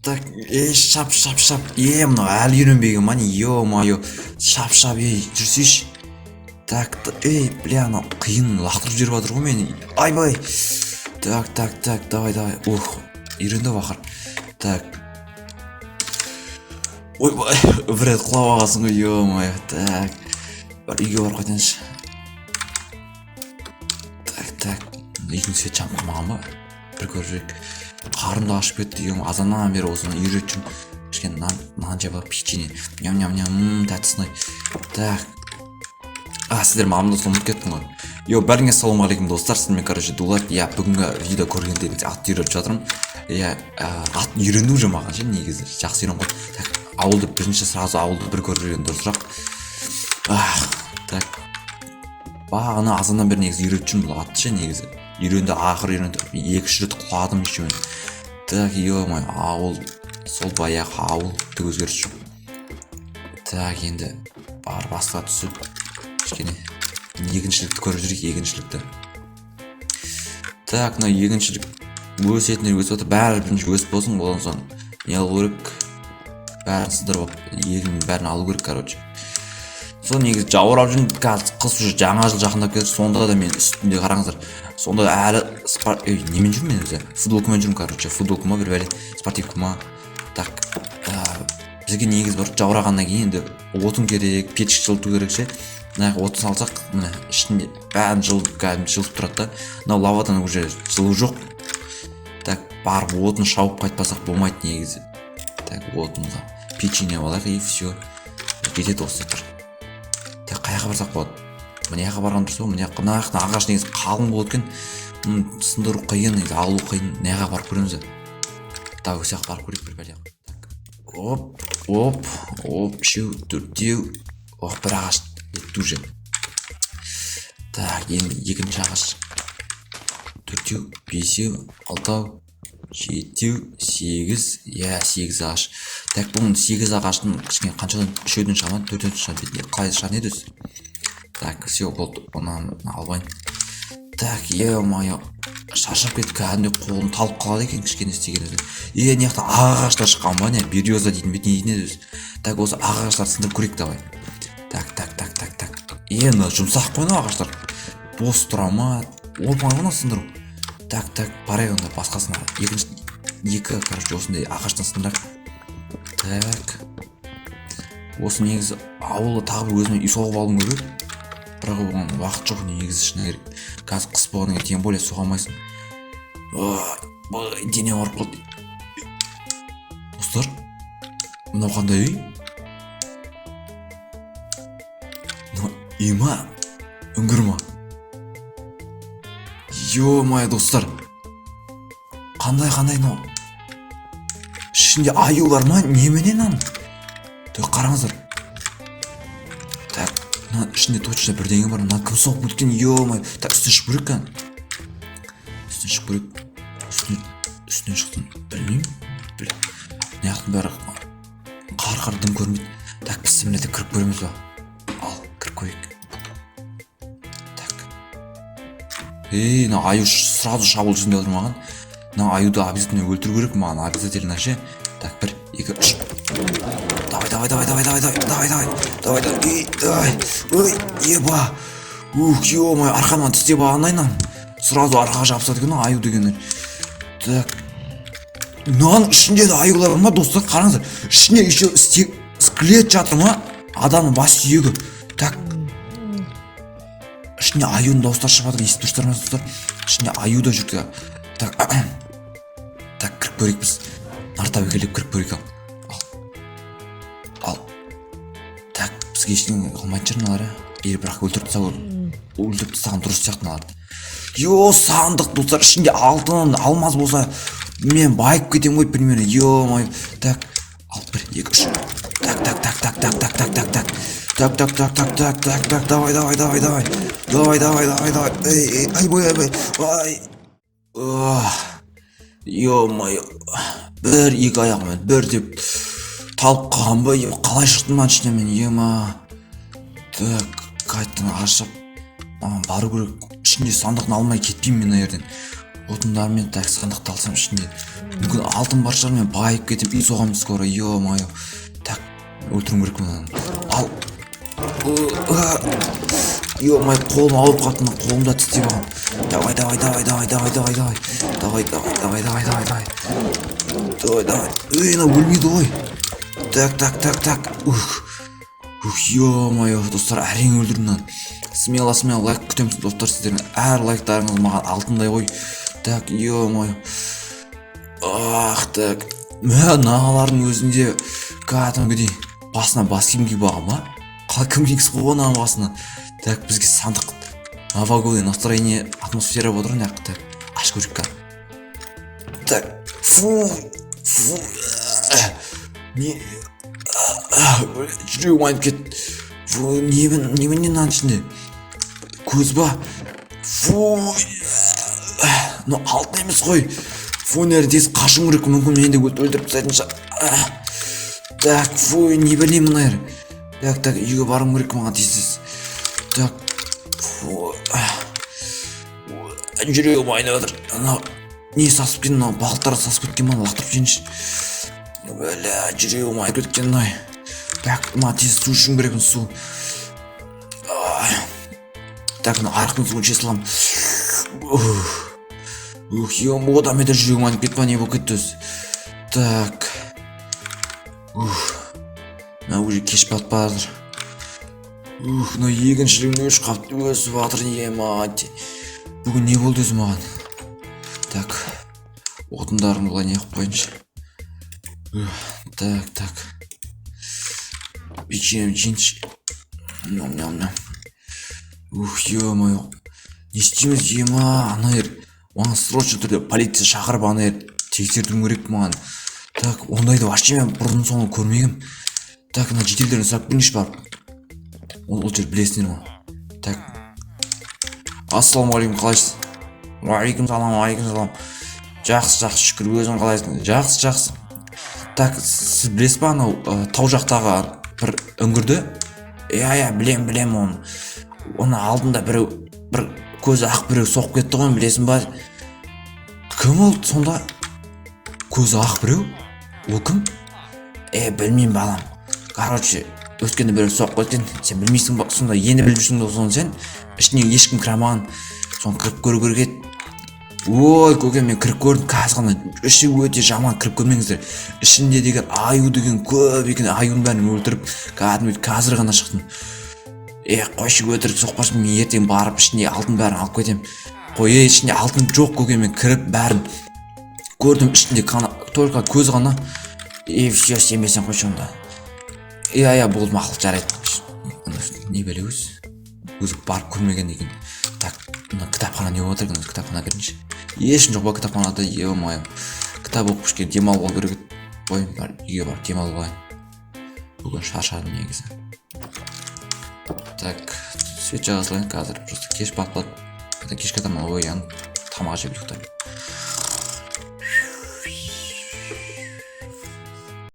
Так, шап. Мына әлі үйренбеген ма не, ё-моё. Шап, жүрсейші. Так, бля, анау қиын лақтырып жіберіп жатыр ғой мені. Айбай. Так, давай. Ух, үйренді бақыр. Так. Ойбай, бір рет құлап алғансың ғой, ё-моё. Так. Бір үйге барып қайтайыншы. Так. Үйдің свет жамылмаған ба? Бір көріп жүрек. Қарымды ашып кетті, азаннан бері осыны үйретіп жүрмін. Кішкене нан жеп алып печенье. Ням, тәттісін ай. Так. Сіздер мамамды ұмытып кеттім ғой. Бәріңе ассалаумағалейкум достар, сіздермен короче дулат. Бүгінгі видео көргенде атты үйретіп жатырмын. Ат үйренді уже маған ше, негізі жақсы үйреніп қойды. Так, ауылды бірінші сразу ауылды бір көріп жүрген дұрысырақ. Так. Бағана азаннан бері негізі үйретіп жүрмін бұл атты ше, негізі. Үйренді, ақыр үйренді. 2-3 рет құладым еще мен. Так, ё-моё, ауыл, сол баяғы ауылды өзгеріс жоқ. Так, енді бар басқа түсіп, кішкене егіншілікті көріп жүрейік, егіншілікті. Так, мына егіншілік өсетіндер өсіп отыр, бәрі бірінші өсіп болсын, одан соң не алу керек, бәрін сыдырып, егін бәрін алу керек, короче. Сол негізі жауырап жүрмін, қазір қыс уже жаңа жыл жақындап келді, сонда да мен үстінде қараңыздар. Сонда әлі немен жүрмін мен өзі? Футболкамен жүрмін, короче, футболкама бір бәле, спортивкама. Так, бізге негіз бір жаурағаннан кейін енді отын керек, печке жылыту керек ше. Отын салсақ, міне ішінде бәрін жылытып тұрады да. Мынау лавадан уже жылу жоқ. Так, барып отын шауып қайтпасақ болмайды негізі. Так, отынға печенье алайық и все. Кетеді осы тұр. Так, қаяққа барсақ болады? Мына жаққа барған дұрыс па? Мына жаққа ағаш негізі қалың болады екен. Сындыру қиын, алу қиын. Мына жаққа барып көреміз. Так, осы жаққа барып көрейік бір бәле. Оп, үшеу, төртеу. Бір ағаш етті уже. Так, енді екінші ағаш. Төртеу, бесеу, алтау, жетеу, 8. 8 ағаш. Так, бұның 8 ағаштың кішкене қаншадан үшеуден шығамады, төртеуден шығамады. Қалай шығады еді өзі? Так, все болды, оны албайын. Так, ё-моё, шаршап кетіп кәдімде қолым талып қалады екен кішкене істеген өзі. Не жақта ағаштар шыққан ба, не береза дейтін бет не дейтін еді өзі. Так, осы ағаштар сындырып көрейік давай. Так. Мына жұмсақ қой мына ағаштар. Бос тұра ма? Оп-оңай ғана сындыру. Так, барайық онда басқасына. Екі, короче, осындай ағаштан сындырайық. Так. Осы негізі ауылы тағы бір өзіме үй соғып алуым керек. Бірақ оған уақыт жоқ негізі шыны керек. Қазір қыс болғаннан кейін тем более соға алмайсың. Дене ауырып қалды. Достар, мынау қандай үй? Үй ма? Үңгір ма? Ё-моё, достар. Қандай мынау? Ішінде аюлар ма? Неменен ан? Қараңыздар. Так, ішінде точно бірдеңе бар. Мына кім соғып өткен, ё-моё. Так, үстіне шығып көрейік қан. Үстіне шықтым. Білмеймін. Неяқтың бәрі қар дым көрмейді. Так, біз міне де кіріп көреміз ба? Ал, кіріп көрейік. Так. Мына аю сразу шабуыл жүзінде отыр маған. Мына аюды обязательно өлтіру керек маған, обязательно ше. Так, 1, 2, 3. Давай. Ой, еба. Ё-моё, арқамнан тістеп алғаннан сразу арқаға жабысады екен аю дегенler. Так. Мынаның ішінде де аюлар бар ма, достар? Қараңыздар. Ішінде еще скелет жатыр ма? Адамның бас сүйегі. Так. Ішінде аюның дауыстары шығып жатыр, естіп тұрсыздар ма, достар? Ішінде аю да жүр. Так, кіріп көрейік біз. Нарта бекелеп кіріп көрейік ал. Так, бізге ештеңе қылмайтын жүр мыналар. Бірақ өлтіріп тастаған дұрыс сияқты мыналарды. Сандық достар, ішінде алтын, алмаз болса мен байып кетем ғой примерно. Ё-моё. Так, 1, 2, 3. Так. Давай. Ай. Ё-моё. 1, 2 аяғымен 1 деп талып қалған ба? Қалай шықтым ман ішіне мен, ема. Так, қайттан ашып бару керек. Ішінде сандықтың алмай кетпеймін мен жерден. отындармен так сандықты алсам ішінде мүмкін алтын бар шығар, мен байып кетіп үй соғамын скоро. Ё-моё. Так, өлтіруім керек мынаны. Ал. Ё-моё, қолым ауырып қалды, қолымда тістеп алған. Давай. Ей, мына өлмейді ғой. Так. Ё-моё, достар, әрең өлдірдім мынаны. Смело лайк күтемін достар сіздердің. Әр лайктарыңыз маған алтындай ғой. Так, ё-моё. Так. Мыналардың өзінде кәдімгідей басына бас киім киіп алған ба? Қалай кім кигізіп қойған ананың басына? Так, бізге сандық новогодний настроение атмосфера отыр мына жақта. Ашып көрейік. Так. Не жүрегім айнып кетті. Немене мынаның ішінде? Көз ба? Но алтын емес қой. Нердес қашым керек, мүмкін мені де өлтіріп тастайтын шығар. Так, не білейін мына ер. Так, үйге барым керек маған тез. Так. Жүрегім айнап жатыр. Не сасып кеткен, балықтар сасып кеткен, мана лақтырып жейінші. Жүрегім айнап кеткен. Так, мына тез су ішуім керек, су. Так, арықтың суын іше салам. Одан мен де жүрегім айнып кетпе, не болып кетті өзі. Так. Мына уже кеш батып барадыр. Мына егіншілігін өш қапты өсіп жатыр, мать. Бүгін не болды өзі маған? Так. Отындарын бұлай не қып қойыншы. Так. Печеньем жейінші. Ням. Ё-моё. Не істейміз, ана ер. Маған срочно түрде полиция шақырып ана ер тексердім керек маған. Так, ондайды вообще мен бұрын соңы көрмегім. Так, мына жетелдерін сұрап біліңші барып. Ол жер білесіңдер ма? Так. Ассаламағалейкум, қалайсыз? Уағалейкум салам. Жақсы, шүкір, өзің қалайсың? Жақсы. Так, сіз білесіз ба анау тау жақтағы бір үңгірді? Білем оны. Оны алдында бір көзі ақ біреу соқып кетті ғой, білесің ба? Кім ол сонда? Көзі ақ біреу? Ол кім? Білмеймін балам. Короче, өткенде біреу соқып кеткен. Сен білмейсің ба? Сонда ені біліп жүрсің соны сен? Ішіне ешкім кірамаған. Соны кіріп көру керек еді. Ой, көке, мен кіріп көрдім. Қазір ғана іші өте жаман, кіріп көрмеңіздер. Ішінде деген аю деген көп екен. Аюның бәрін өлтіріп, қазір ғана шықтым. Қойшы өтірік соқпашы, мен ертең барып ішіне алтын бәрін алып кетем. Қой, ішінде алтын жоқ көке, мен кіріп бәрін көрдім, ішінде только көз ғана. Все, сенбесең қойшы онда. Болды, мақұл, жарайды. Не біле өзі барып көрмеген екен. Так, кітапхана не отыр екен, кітапхана кірінші. Ешін жоқ ба кітапханада, ё-моё. Кітап оқып ішке демалып алу керек. Үйге барып демалып алайын. Бүгін шаршадым негізі. Так, свет жаға салайын қазір. Просто кеш батпады. Кешке таман оянып тамақ жеп ұйықтаймын.